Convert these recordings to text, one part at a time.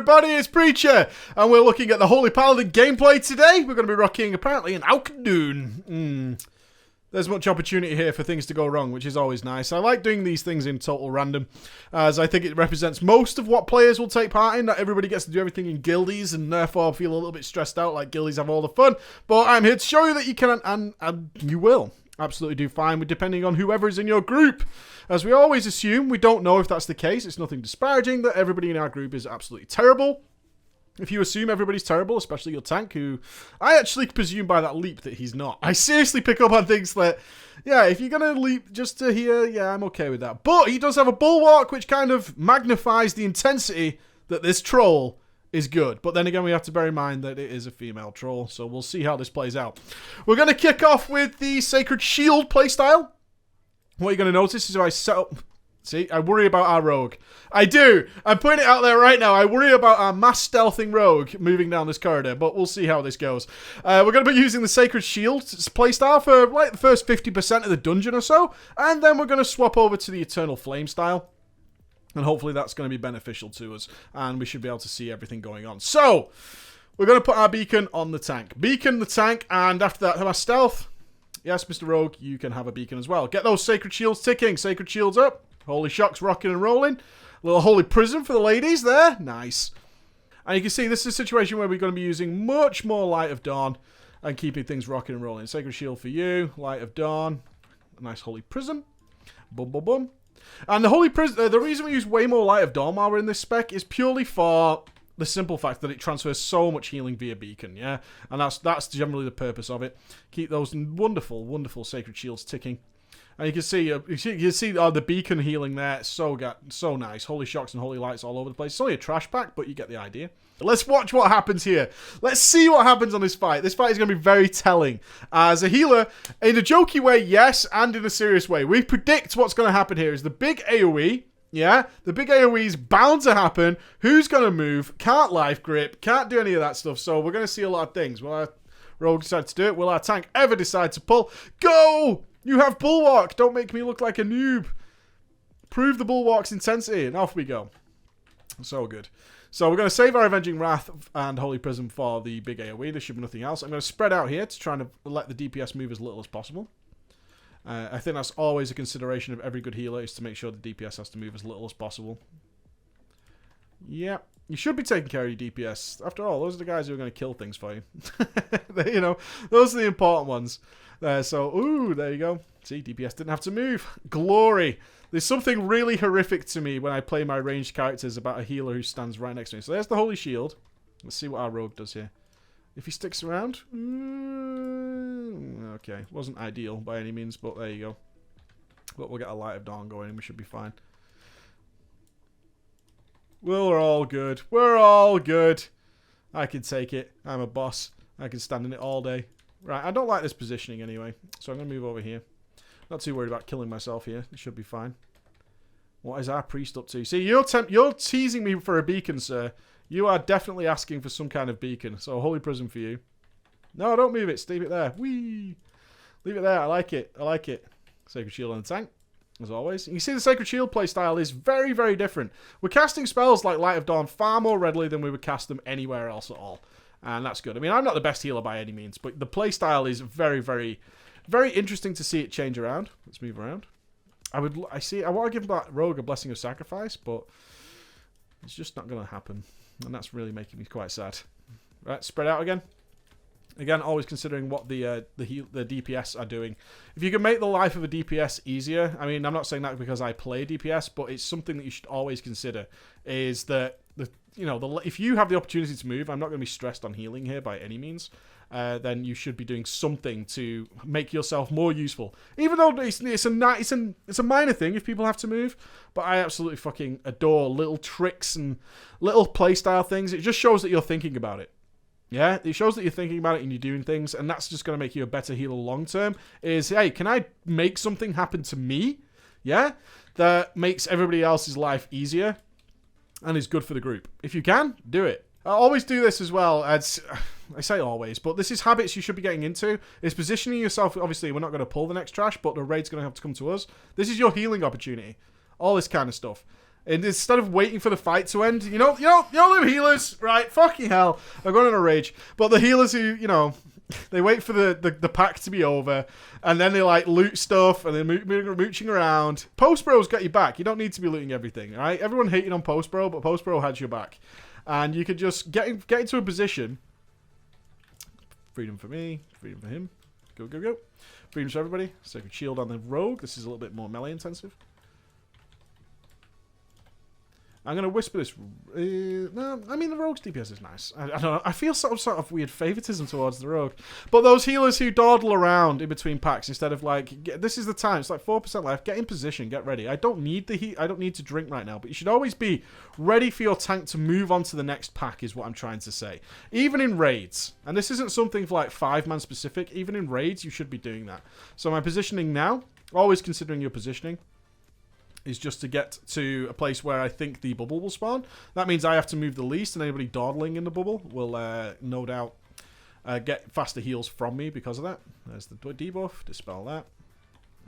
everybody, it's Preacher, and we're looking at the Holy Paladin gameplay today. We're going to be rocking, apparently, an Alkdoon. There's much opportunity here for things to go wrong, which is always nice. I like doing these things in total random, as I think it represents most of what players will take part in. Not everybody gets to do everything in guildies, and therefore feel a little bit stressed out, like guildies have all the fun. But I'm here to show you that you can, and you will absolutely do fine, depending on whoever is in your group. As we always assume, we don't know if that's the case. It's nothing disparaging that everybody in our group is absolutely terrible. If you assume everybody's terrible, especially your tank, who I actually presume by that leap that he's not. I seriously pick up on things that, yeah, if you're going to leap just to here, yeah, I'm okay with that. But he does have a bulwark, which kind of magnifies the intensity that this troll is good. But then again, we have to bear in mind that it is a female troll, so we'll see how this plays out. We're going to kick off with the Sacred Shield playstyle. What you're going to notice is if I set up... See, I worry about our rogue. I do. I'm putting it out there right now. I worry about our mass stealthing rogue moving down this corridor, but we'll see how this goes. We're going to be using the Sacred Shield playstyle for like the first 50% of the dungeon or so, and then we're going to swap over to the Eternal Flame style. And hopefully that's going to be beneficial to us, and we should be able to see everything going on. So, we're going to put our beacon on the tank. Beacon the tank, and after that, have our stealth. Yes, Mr. Rogue, you can have a beacon as well. Get those Sacred Shields ticking. Sacred Shields up. Holy Shocks rocking and rolling. A little Holy Prism for the ladies there. Nice. And you can see this is a situation where we're going to be using much more Light of Dawn and keeping things rocking and rolling. Sacred Shield for you. Light of Dawn. A nice Holy Prism. Boom, boom, boom. And the Holy Prism, the reason we use way more Light of Dawn while we're in this spec is purely for the simple fact that it transfers so much healing via beacon, yeah? And that's generally the purpose of it. Keep those wonderful, wonderful Sacred Shields ticking. And you can see the beacon healing there. So nice. Holy Shocks and Holy Lights all over the place. It's only a trash pack, but you get the idea. Let's watch what happens here. Let's see what happens on this fight. This fight is going to be very telling. As a healer, in a jokey way, yes, and in a serious way. We predict what's going to happen here is the big AoE. Yeah, the big AoE is bound to happen. Who's going to move? Can't life grip. Can't do any of that stuff. So we're going to see a lot of things. Will our rogue decide to do it? Will our tank ever decide to pull? Go! You have bulwark. Don't make me look like a noob. Prove the bulwark's intensity. And off we go. So good. So we're going to save our Avenging Wrath and Holy Prism for the big AoE. There should be nothing else. I'm going to spread out here to try and let the DPS move as little as possible. I think that's always a consideration of every good healer, is to make sure the DPS has to move as little as possible. Yeah, you should be taking care of your DPS. After all, those are the guys who are going to kill things for you. You know, those are the important ones. Ooh, there you go. See, DPS didn't have to move. Glory. There's something really horrific to me when I play my ranged characters about a healer who stands right next to me. So there's the Holy Shield. Let's see what our rogue does here. If he sticks around... okay, wasn't ideal by any means, but there you go. But we'll get a Light of Dawn going and we should be fine. We're all good. We're all good. I can take it. I'm a boss. I can stand in it all day. Right, I don't like this positioning anyway, so I'm going to move over here. Not too worried about killing myself here. It should be fine. What is our priest up to? See, you're teasing me for a beacon, sir. You are definitely asking for some kind of beacon. So, Holy Prism for you. No, don't move it. Leave it there. Whee! Leave it there. I like it. I like it. Sacred Shield on the tank, as always. You see the Sacred Shield playstyle is very, very different. We're casting spells like Light of Dawn far more readily than we would cast them anywhere else at all. And that's good. I mean, I'm not the best healer by any means, but the playstyle is very, very, very interesting to see it change around. Let's move around. I want to give that rogue a Blessing of Sacrifice, but it's just not going to happen. And that's really making me quite sad. Right, spread out again. Again, always considering what the DPS are doing. If you can make the life of a DPS easier, I mean, I'm not saying that because I play DPS, but it's something that you should always consider. Is that if you have the opportunity to move, I'm not going to be stressed on healing here by any means. Then you should be doing something to make yourself more useful. Even though it's a minor thing if people have to move, but I absolutely fucking adore little tricks and little playstyle things. It just shows that you're thinking about it. Yeah, it shows that you're thinking about it and you're doing things, and that's just going to make you a better healer long term. Is, hey, can I make something happen to me? Yeah, that makes everybody else's life easier and is good for the group. If you can, do it. I always do this as well. I say always, but this is habits you should be getting into. Is positioning yourself. Obviously, we're not going to pull the next trash, but the raid's going to have to come to us. This is your healing opportunity. All this kind of stuff. And instead of waiting for the fight to end, you know, them healers, right? Fucking hell. I'm going on a rage. But the healers who, you know, they wait for the pack to be over, and then they like loot stuff, and they're mooching around. Post Bro's got your back. You don't need to be looting everything, right? Everyone hating on Post Bro, but Post Bro has your back. And you could just get into a position. Freedom for me, freedom for him. Go, go, go. Freedom for everybody. Sacred Shield on the Rogue. This is a little bit more melee intensive. I'm going to whisper this. No, I mean, the Rogue's DPS is nice. I don't know. I feel sort of weird favoritism towards the Rogue. But those healers who dawdle around in between packs instead of like, this is the time. It's like 4% left. Get in position. Get ready. I don't need the heat. I don't need to drink right now. But you should always be ready for your tank to move on to the next pack is what I'm trying to say. Even in raids. And this isn't something for like 5-man specific. Even in raids, you should be doing that. So my positioning now, always considering your positioning, is just to get to a place where I think the bubble will spawn. That means I have to move the least, and anybody dawdling in the bubble will no doubt get faster heals from me because of that. There's the debuff. Dispel that.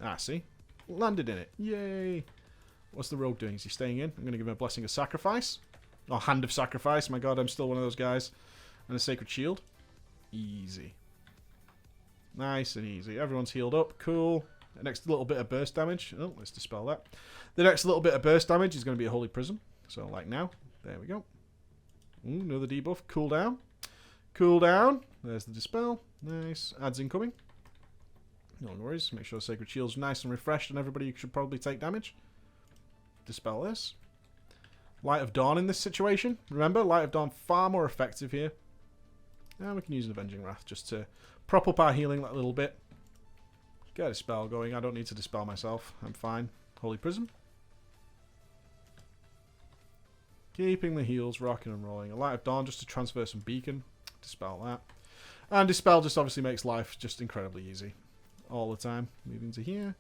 Ah, see? Landed in it. Yay. What's the Rogue doing? Is he staying in? I'm going to give him a Blessing of Sacrifice. Or Hand of Sacrifice. My god, I'm still one of those guys. And a Sacred Shield. Easy. Nice and easy. Everyone's healed up. Cool. The next little bit of burst damage. Oh, let's dispel that. The next little bit of burst damage is going to be a Holy Prism. So, like now. There we go. Ooh, another debuff. Cool down. Cool down. There's the dispel. Nice. Adds incoming. No worries. Make sure the Sacred Shield's nice and refreshed, and everybody should probably take damage. Dispel this. Light of Dawn in this situation. Remember, Light of Dawn far more effective here. And we can use an Avenging Wrath just to prop up our healing that little bit. Get a spell going. I don't need to dispel myself. I'm fine. Holy Prism. Keeping the heals rocking and rolling. A Light of Dawn just to transfer some beacon. Dispel that. And Dispel just obviously makes life just incredibly easy. All the time. Moving to here.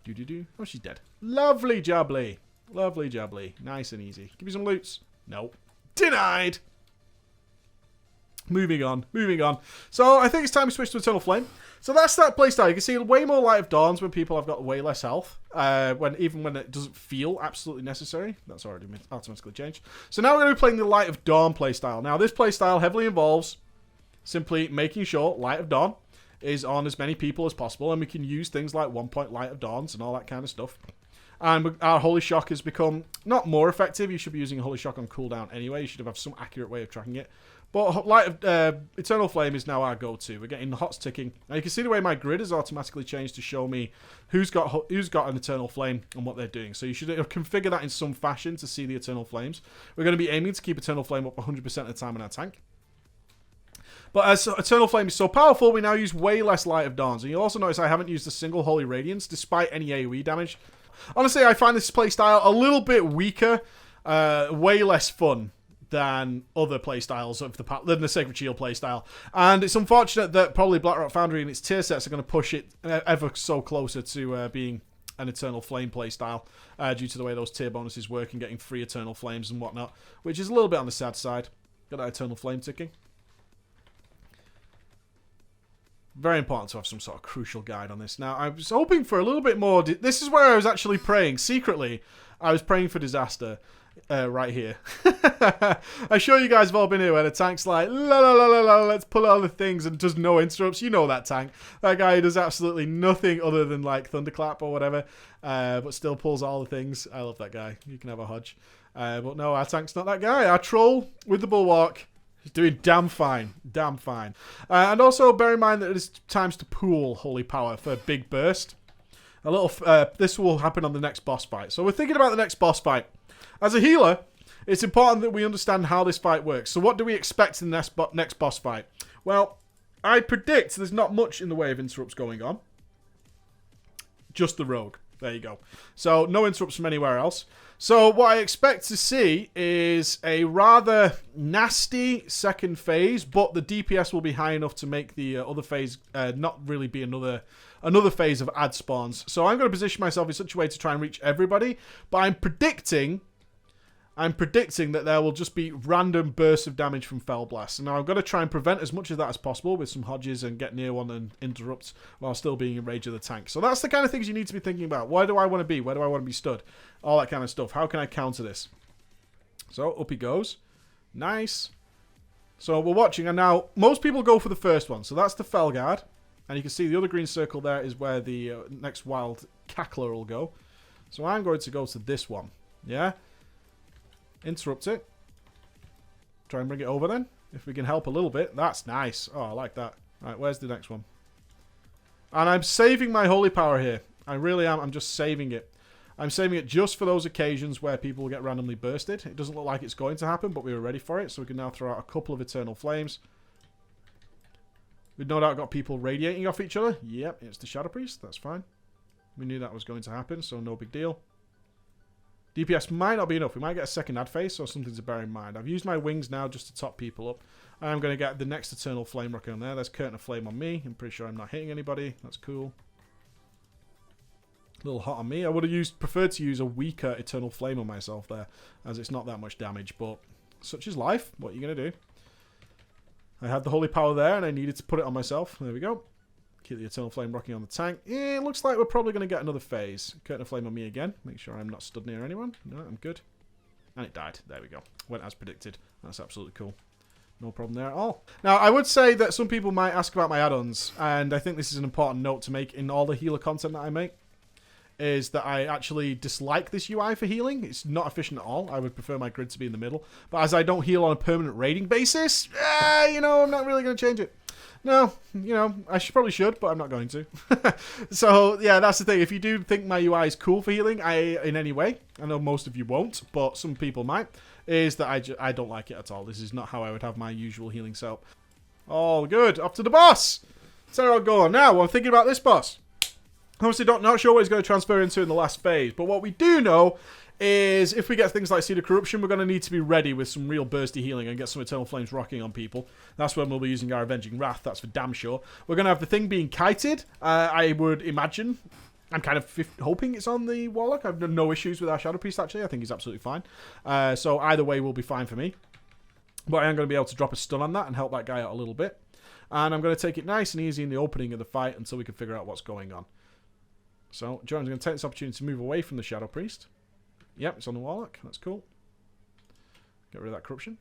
Do. Oh, she's dead. Lovely jubbly. Lovely jubbly. Nice and easy. Give me some loots. Nope. Denied! Moving on. So I think it's time to switch to Eternal Flame. So that's that playstyle. You can see way more Light of Dawns when people have got way less health. Even when it doesn't feel absolutely necessary. That's already automatically changed. So now we're going to be playing the Light of Dawn playstyle. Now this playstyle heavily involves simply making sure Light of Dawn is on as many people as possible. And we can use things like 1-point Light of Dawns and all that kind of stuff. And our Holy Shock has become not more effective. You should be using a Holy Shock on cooldown anyway. You should have some accurate way of tracking it. But Light of Eternal Flame is now our go-to. We're getting the hots ticking. Now you can see the way my grid has automatically changed to show me who's got an Eternal Flame and what they're doing. So you should configure that in some fashion to see the Eternal Flames. We're going to be aiming to keep Eternal Flame up 100% of the time in our tank. But as Eternal Flame is so powerful, we now use way less Light of Dawns. And you'll also notice I haven't used a single Holy Radiance, despite any AoE damage. Honestly, I find this playstyle a little bit weaker, way less fun than other playstyles of than the Sacred Shield playstyle. And it's unfortunate that probably Blackrock Foundry and its tier sets are going to push it ever so closer to being an Eternal Flame playstyle due to the way those tier bonuses work and getting free Eternal Flames and whatnot, which is a little bit on the sad side. Got that Eternal Flame ticking. Very important to have some sort of crucial guide on this. Now, I was hoping for a little bit more... This is where I was actually praying. Secretly, I was praying for disaster right here. I'm sure you guys have all been here where the tank's like, la la la la la, let's pull all the things and does no interrupts. You know that tank. That guy does absolutely nothing other than like Thunderclap or whatever, but still pulls all the things. I love that guy. You can have a Hodge. But no, our tank's not that guy. Our troll with the Bulwark... He's doing damn fine. Damn fine. And also bear in mind that there's times to pool Holy Power for a big burst. This will happen on the next boss fight. So we're thinking about the next boss fight. As a healer, it's important that we understand how this fight works. So what do we expect in the next boss fight? Well, I predict there's not much in the way of interrupts going on. Just the Rogue. There you go. So no interrupts from anywhere else. So what I expect to see is a rather nasty second phase, but the DPS will be high enough to make the other phase not really be another phase of ad spawns. So I'm going to position myself in such a way to try and reach everybody, but I'm predicting I'm predicting that there will just be random bursts of damage from Fell Blast. And now I've got to try and prevent as much of that as possible with some Hodges and get near one and interrupt while still being in range of the tank. So that's the kind of things you need to be thinking about. Where do I want to be? Where do I want to be stood? All that kind of stuff. How can I counter this? So up he goes. Nice. So we're watching, and now most people go for the first one. So that's the Fell Guard. And you can see the other green circle there is where the next wild cackler will go. So I'm going to go to this one. Yeah? Interrupt it. Try and bring it over then. If we can help a little bit. That's nice. Oh, I like that. Right, where's the next one? And I'm saving my holy power here. I really am. I'm just saving it. I'm saving it just for those occasions where people will get randomly bursted. It doesn't look like it's going to happen, but we were ready for it. So we can now throw out a couple of Eternal Flames. We've no doubt got people radiating off each other. Yep, it's the Shadow Priest. That's fine. We knew that was going to happen, so no big deal. DPS might not be enough. We might get a second ad phase, so something to bear in mind. I've used my wings now just to top people up. I'm going to get the next Eternal Flame rocket on there. There's Curtain of Flame on me. I'm pretty sure I'm not hitting anybody. That's cool. A little hot on me. I would have preferred to use a weaker Eternal Flame on myself there, as it's not that much damage, but such is life. What are you going to do? I had the Holy Power there, and I needed to put it on myself. There we go. Keep the Eternal Flame rocking on the tank. Yeah, it looks like we're probably going to get another phase. Curtain of Flame on me again. Make sure I'm not stood near anyone. No, I'm good. And it died. There we go. Went as predicted. That's absolutely cool. No problem there at all. Now, I would say that some people might ask about my add-ons, and I think this is an important note to make in all the healer content that I make, is that I actually dislike this UI for healing. It's not efficient at all. I would prefer my grid to be in the middle. But as I don't heal on a permanent raiding basis, I'm not really going to change it. No, I probably should, but I'm not going to. So, yeah, that's the thing. If you do think my UI is cool for healing in any way, I know most of you won't, but some people might, is that I don't like it at all. This is not how I would have my usual healing setup. All good. Off to the boss. So I'll go on. Now, I'm thinking about this boss. Obviously, not sure what he's going to transfer into in the last phase, but what we do know is if we get things like Seed of Corruption, we're going to need to be ready with some real bursty healing and get some Eternal Flames rocking on people. That's when we'll be using our Avenging Wrath, that's for damn sure. We're going to have the thing being kited, I would imagine. I'm kind of hoping it's on the Warlock. I've no issues with our Shadow Priest, actually. I think he's absolutely fine. So either way will be fine for me. But I am going to be able to drop a stun on that and help that guy out a little bit. And I'm going to take it nice and easy in the opening of the fight until we can figure out what's going on. So, John's going to take this opportunity to move away from the Shadow Priest. Yep, it's on the Warlock. That's cool. Get rid of that corruption.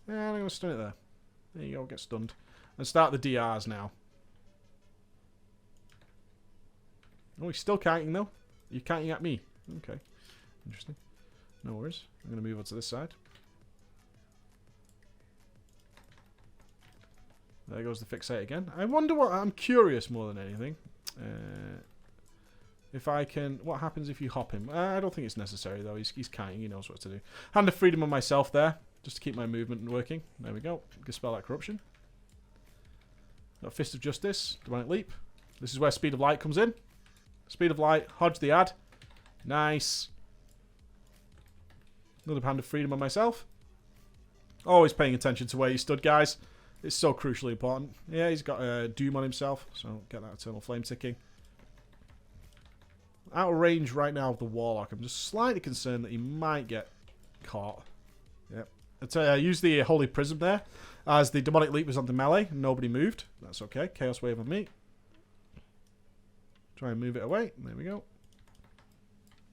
And I'm going to stun it there. There you go, get stunned. And start the DRs now. Oh, he's still kiting though. You're kiting at me. Okay. Interesting. No worries. I'm going to move on to this side. There goes the fixate again. I wonder what... I'm curious more than anything. If I can... What happens if you hop him? I don't think it's necessary, though. He's kiting. He knows what to do. Hand of Freedom on myself there. Just to keep my movement working. There we go. Dispel that corruption. Got Fist of Justice. Demonic Leap. This is where Speed of Light comes in. Speed of Light. Hodge the ad. Nice. Another Hand of Freedom on myself. Always paying attention to where you stood, guys. It's so crucially important. Yeah, he's got Doom on himself, so get that Eternal Flame ticking. Out of range right now of the Warlock. I'm just slightly concerned that he might get caught. Yep. I used the Holy Prism there, as the Demonic Leap was on the melee, and nobody moved. That's okay. Chaos Wave on me. Try and move it away. There we go.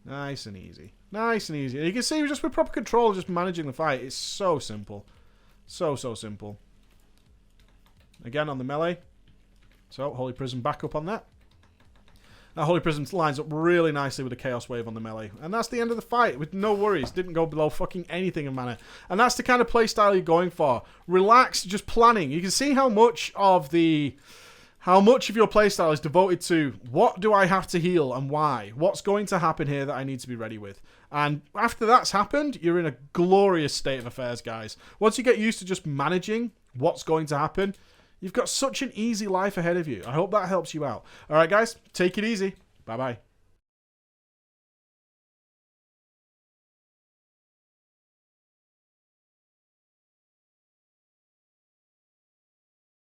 Nice and easy. Nice and easy. And you can see just with proper control, just managing the fight. It's so simple. So simple. Again on the melee. So, Holy Prism back up on that. Now, Holy Prism lines up really nicely with the Chaos Wave on the melee. And that's the end of the fight with no worries. Didn't go below fucking anything in mana. And that's the kind of playstyle you're going for. Relax, just planning. You can see how much of your playstyle is devoted to what do I have to heal and why? What's going to happen here that I need to be ready with? And after that's happened, you're in a glorious state of affairs, guys. Once you get used to just managing what's going to happen, you've got such an easy life ahead of you. I hope that helps you out. All right, guys, take it easy. Bye-bye.